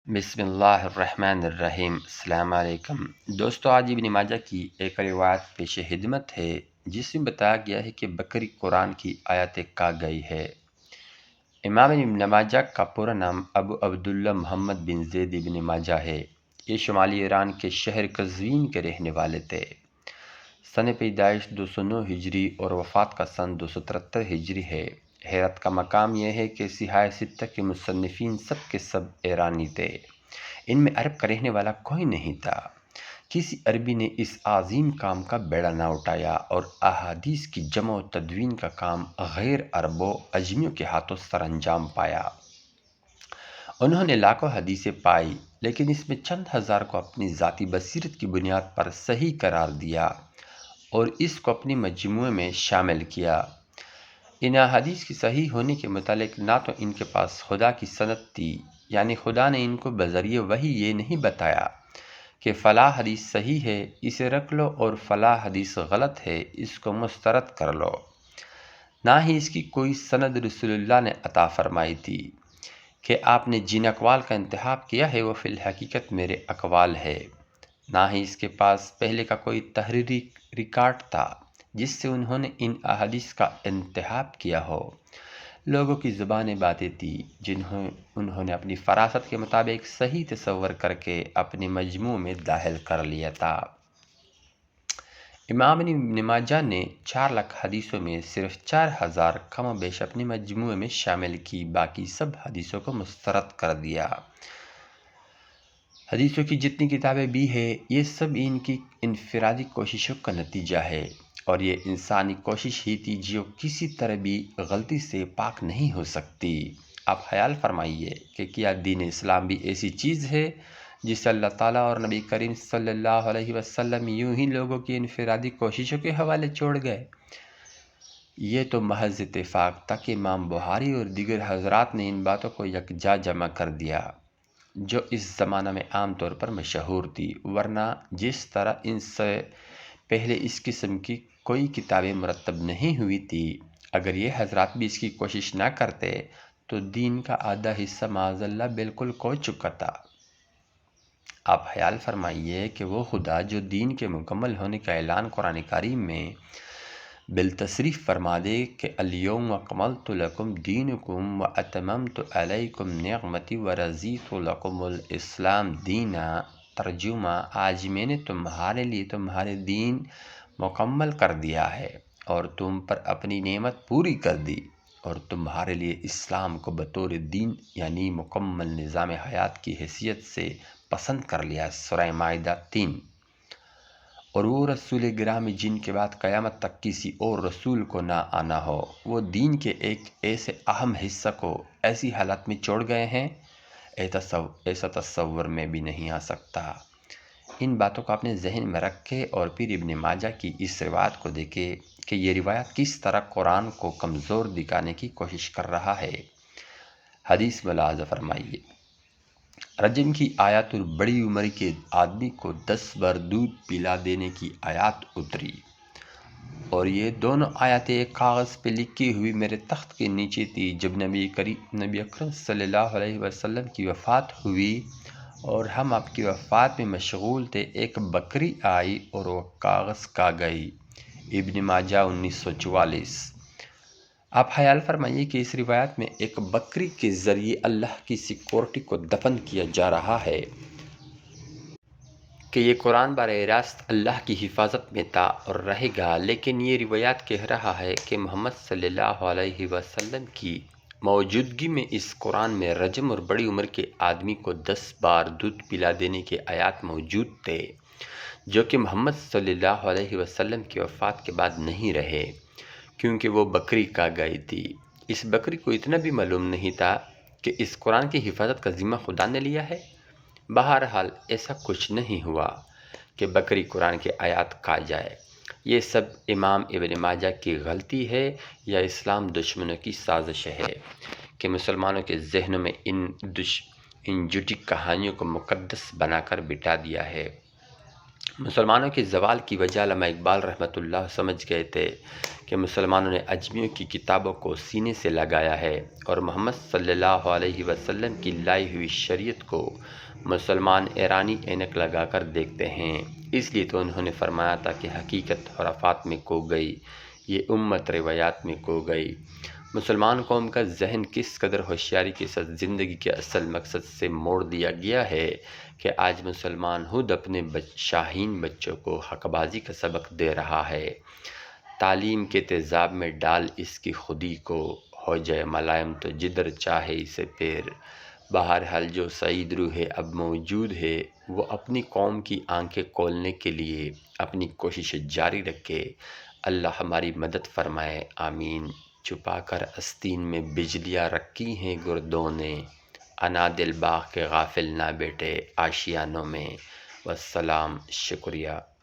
بسم اللہ الرحمن الرحیم۔ السلام علیکم دوستو، آج ابن ماجہ کی ایک روایت پیش خدمت ہے جس میں بتایا گیا ہے کہ بکری قرآن کی آیت کہا گئی ہے۔ امام ابن ماجہ کا پورا نام ابو عبداللہ محمد بن زید ابن ماجہ ہے۔ یہ شمالی ایران کے شہر قزوین کے رہنے والے تھے۔ سن پیدائش 209 ہجری اور وفات کا سن 273 ہجری ہے۔ حیرت کا مقام یہ ہے کہ سیاہ ستہ کے مصنفین سب کے سب ایرانی تھے۔ ان میں عرب کا رہنے والا کوئی نہیں تھا۔ کسی عربی نے اس عظیم کام کا بیڑا نہ اٹھایا اور احادیث کی جمع و تدوین کا کام غیر عرب و عجمیوں کے ہاتھوں سر انجام پایا۔ انہوں نے لاکھوں حدیثیں پائی، لیکن اس میں چند ہزار کو اپنی ذاتی بصیرت کی بنیاد پر صحیح قرار دیا اور اس کو اپنی مجموعے میں شامل کیا۔ ان احادیث کی صحیح ہونے کے متعلق نہ تو ان کے پاس خدا کی سند تھی، یعنی خدا نے ان کو بذریعہ وحی یہ نہیں بتایا کہ فلاں حدیث صحیح ہے اسے رکھ لو اور فلاں حدیث غلط ہے اس کو مسترد کر لو، نہ ہی اس کی کوئی سند رسول اللہ نے عطا فرمائی تھی کہ آپ نے جن اقوال کا انتخاب کیا ہے وہ فی الحقیقت میرے اقوال ہے، نہ ہی اس کے پاس پہلے کا کوئی تحریری ریکارڈ تھا جس سے انہوں نے ان احادیث کا انتخاب کیا ہو۔ لوگوں کی زبانیں باتیں تھیں جنہیں انہوں نے اپنی فراست کے مطابق صحیح تصور کر کے اپنے مجموع میں داخل کر لیا تھا۔ امام ابن ماجہ نے 4 لاکھ حدیثوں میں صرف 4000 کم و بیش اپنے مجموعے میں شامل کی، باقی سب حدیثوں کو مسترد کر دیا۔ حدیثوں کی جتنی کتابیں بھی ہیں یہ سب ان کی انفرادی کوششوں کا نتیجہ ہے، اور یہ انسانی کوشش ہی تھی جو کسی طرح بھی غلطی سے پاک نہیں ہو سکتی۔ آپ خیال فرمائیے کہ کیا دین اسلام بھی ایسی چیز ہے جسے اللہ تعالیٰ اور نبی کریم صلی اللہ علیہ وسلم یوں ہی لوگوں کی انفرادی کوششوں کے حوالے چھوڑ گئے؟ یہ تو محض اتفاق تھا کہ امام بخاری اور دیگر حضرات نے ان باتوں کو یکجا جمع کر دیا جو اس زمانہ میں عام طور پر مشہور تھی، ورنہ جس طرح ان سے پہلے اس قسم کی کوئی کتابیں مرتب نہیں ہوئی تھی، اگر یہ حضرات بھی اس کی کوشش نہ کرتے تو دین کا آدھا حصہ معاذ اللہ بالکل کھو چکا تھا۔ آپ خیال فرمائیے کہ وہ خدا جو دین کے مکمل ہونے کا اعلان قرآن کریم میں بالتصریف فرما دے کہ الیوم اکملت لکم دینکم واتممت علیکم نعمتی ورضیت لکم الاسلام دینا، ترجمہ آج میں نے تمہارے لیے تمہارے دین مکمل کر دیا ہے اور تم پر اپنی نعمت پوری کر دی اور تمہارے لیے اسلام کو بطور دین یعنی مکمل نظام حیات کی حیثیت سے پسند کر لیا۔ سورہ مائدہ 3۔ اور وہ رسول گرامی جن کے بعد قیامت تک کسی اور رسول کو نہ آنا ہو، وہ دین کے ایک ایسے اہم حصہ کو ایسی حالت میں چھوڑ گئے ہیں، ایسا تصور میں بھی نہیں آ سکتا۔ ان باتوں کو اپنے ذہن میں رکھے اور پھر ابن ماجہ کی اس روایت کو دیکھے کہ یہ روایت کس طرح قرآن کو کمزور دکھانے کی کوشش کر رہا ہے۔ حدیث ملاحظہ فرمائیے۔ رجم کی آیات اور بڑی عمر کے آدمی کو 10 بار دودھ پلا دینے کی آیات اتری، اور یہ دونوں آیاتیں ایک کاغذ پہ لکھی ہوئی میرے تخت کے نیچے تھی جب نبی اکرم صلی اللہ علیہ وسلم کی وفات ہوئی اور ہم آپ کی وفات میں مشغول تھے۔ ایک بکری آئی اور وہ کاغذ کھا گئی۔ ابن ماجہ 1944۔ آپ خیال فرمائیے کہ اس روایت میں ایک بکری کے ذریعے اللہ کی سیکورٹی کو دفن کیا جا رہا ہے کہ یہ قرآن براہ راست اللہ کی حفاظت میں تھا اور رہے گا، لیکن یہ روایت کہہ رہا ہے کہ محمد صلی اللہ علیہ وسلم کی موجودگی میں اس قرآن میں رجم اور بڑی عمر کے آدمی کو 10 بار دودھ پلا دینے کے آیات موجود تھے، جو کہ محمد صلی اللہ علیہ وسلم کی وفات کے بعد نہیں رہے، کیونکہ وہ بکری کھا گئی تھی۔ اس بکری کو اتنا بھی معلوم نہیں تھا کہ اس قرآن کی حفاظت کا ذمہ خدا نے لیا ہے۔ بہرحال ایسا کچھ نہیں ہوا کہ بکری قرآن کے آیات کھا جائے۔ یہ سب امام ابن ماجہ کی غلطی ہے یا اسلام دشمنوں کی سازش ہے کہ مسلمانوں کے ذہنوں میں ان جھوٹی کہانیوں کو مقدس بنا کر بٹھا دیا ہے۔ مسلمانوں کے زوال کی وجہ علامہ اقبال رحمۃ اللہ سمجھ گئے تھے کہ مسلمانوں نے اجمیوں کی کتابوں کو سینے سے لگایا ہے اور محمد صلی اللہ علیہ وسلم کی لائی ہوئی شریعت کو مسلمان ایرانی اینک لگا کر دیکھتے ہیں۔ اس لیے تو انہوں نے فرمایا تھا کہ حقیقت خرافات میں کھو گئی، یہ امت روایات میں کھو گئی۔ مسلمان قوم کا ذہن کس قدر ہوشیاری کے ساتھ زندگی کے اصل مقصد سے موڑ دیا گیا ہے کہ آج مسلمان خود اپنے شاہین بچوں کو حق بازی کا سبق دے رہا ہے۔ تعلیم کے تیزاب میں ڈال اس کی خودی کو، ہو جائے ملائم تو جدھر چاہے اسے پیر۔ بہرحال جو سعید روح اب موجود ہے وہ اپنی قوم کی آنکھیں کھولنے کے لیے اپنی کوشش جاری رکھے۔ اللہ ہماری مدد فرمائے، آمین۔ چھپا کر آستین میں بجلیاں رکھی ہیں گردوں نے، انا دل باغ کے غافل نہ بیٹھے آشیانوں میں۔ والسلام، شکریہ۔